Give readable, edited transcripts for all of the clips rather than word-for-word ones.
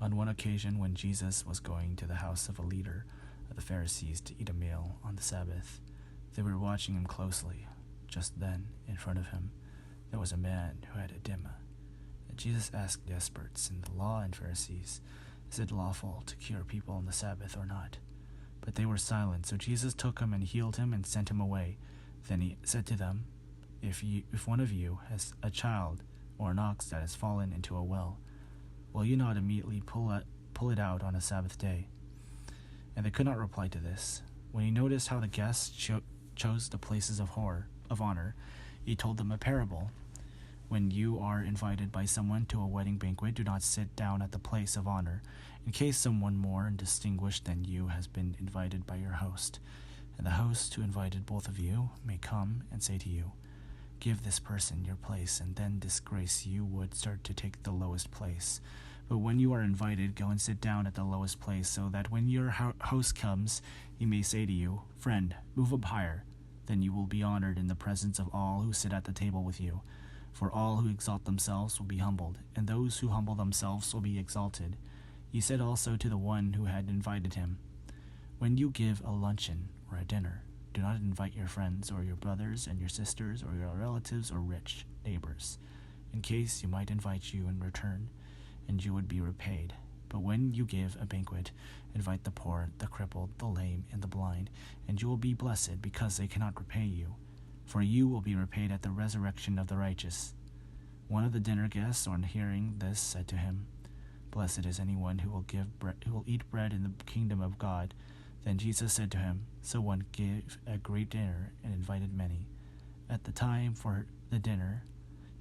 On one occasion, when Jesus was going to the house of a leader of the Pharisees to eat a meal on the Sabbath, they were watching him closely. Just then, in front of him, there was a man who had edema. And Jesus asked the experts in the law and Pharisees, "Is it lawful to cure people on the Sabbath or not?" But they were silent. So Jesus took him and healed him and sent him away. Then he said to them, If one of you has a child or an ox that has fallen into a well, will you not immediately pull it out on a Sabbath day?" And they could not reply to this. When he noticed how the guests chose the places of honor, he told them a parable. "When you are invited by someone to a wedding banquet, do not sit down at the place of honor, in case someone more distinguished than you has been invited by your host. And the host who invited both of you may come and say to you, 'Give this person your place,' and then disgrace you would start to take the lowest place. But when you are invited, go and sit down at the lowest place, so that when your host comes, he may say to you, 'Friend, move up higher.' Then you will be honored in the presence of all who sit at the table with you. For all who exalt themselves will be humbled, and those who humble themselves will be exalted." He said also to the one who had invited him, "When you give a luncheon or a dinner, do not invite your friends or your brothers and your sisters or your relatives or rich neighbors, in case you might invite you in return, and you would be repaid. But when you give a banquet, invite the poor, the crippled, the lame, and the blind, and you will be blessed, because they cannot repay you, for you will be repaid at the resurrection of the righteous." One of the dinner guests, on hearing this, said to him, "Blessed is anyone who will eat bread in the kingdom of God." Then Jesus said to him, "So one gave a great dinner and invited many. At the time for the dinner,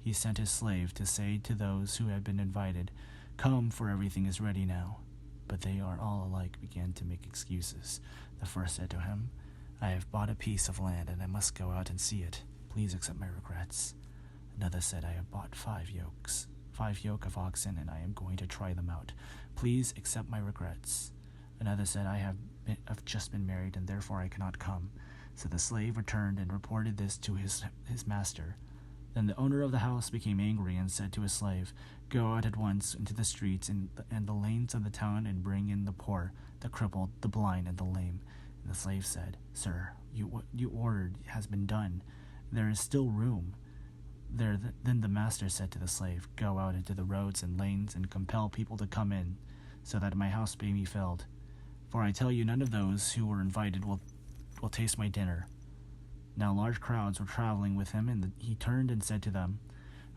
he sent his slave to say to those who had been invited, 'Come, for everything is ready now.' But they all alike began to make excuses. The first said to him, 'I have bought a piece of land, and I must go out and see it. Please accept my regrets.' Another said, 'I have bought 5 yoke of oxen, and I am going to try them out. Please accept my regrets.' Another said, 'I've just been married, and therefore I cannot come.' So the slave returned and reported this to his master. Then the owner of the house became angry and said to his slave, 'Go out at once into the streets and the lanes of the town, and bring in the poor, the crippled, the blind, and the lame.' And the slave said, 'Sir, what you ordered has been done. There is still room.' Then the master said to the slave, 'Go out into the roads and lanes and compel people to come in, so that my house may be filled. For I tell you, none of those who were invited will taste my dinner.' Now large crowds were traveling with him, and he turned and said to them,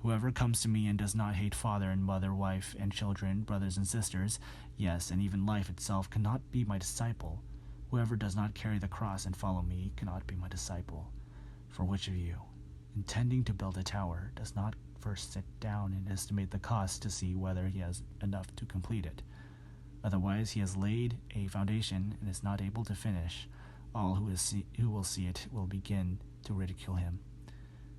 'Whoever comes to me and does not hate father and mother, wife and children, brothers and sisters, yes, and even life itself, cannot be my disciple. Whoever does not carry the cross and follow me cannot be my disciple. For which of you, intending to build a tower, does not first sit down and estimate the cost to see whether he has enough to complete it? Otherwise he has laid a foundation and is not able to finish. All who will see it will begin to ridicule him,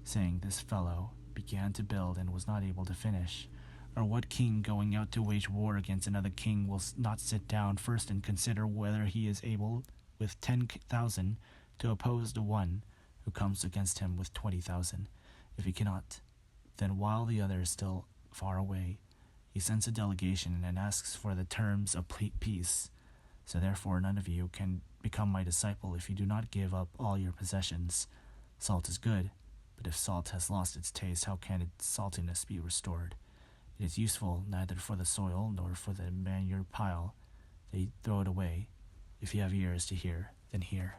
saying, "This fellow began to build and was not able to finish." Or what king going out to wage war against another king will not sit down first and consider whether he is able with 10,000 to oppose the one who comes against him with 20,000? If he cannot, then while the other is still far away, he sends a delegation and asks for the terms of peace. So therefore none of you can become my disciple if you do not give up all your possessions. Salt is good, but if salt has lost its taste, how can its saltiness be restored? It is useful neither for the soil nor for the manure pile. They throw it away. If you have ears to hear, then hear."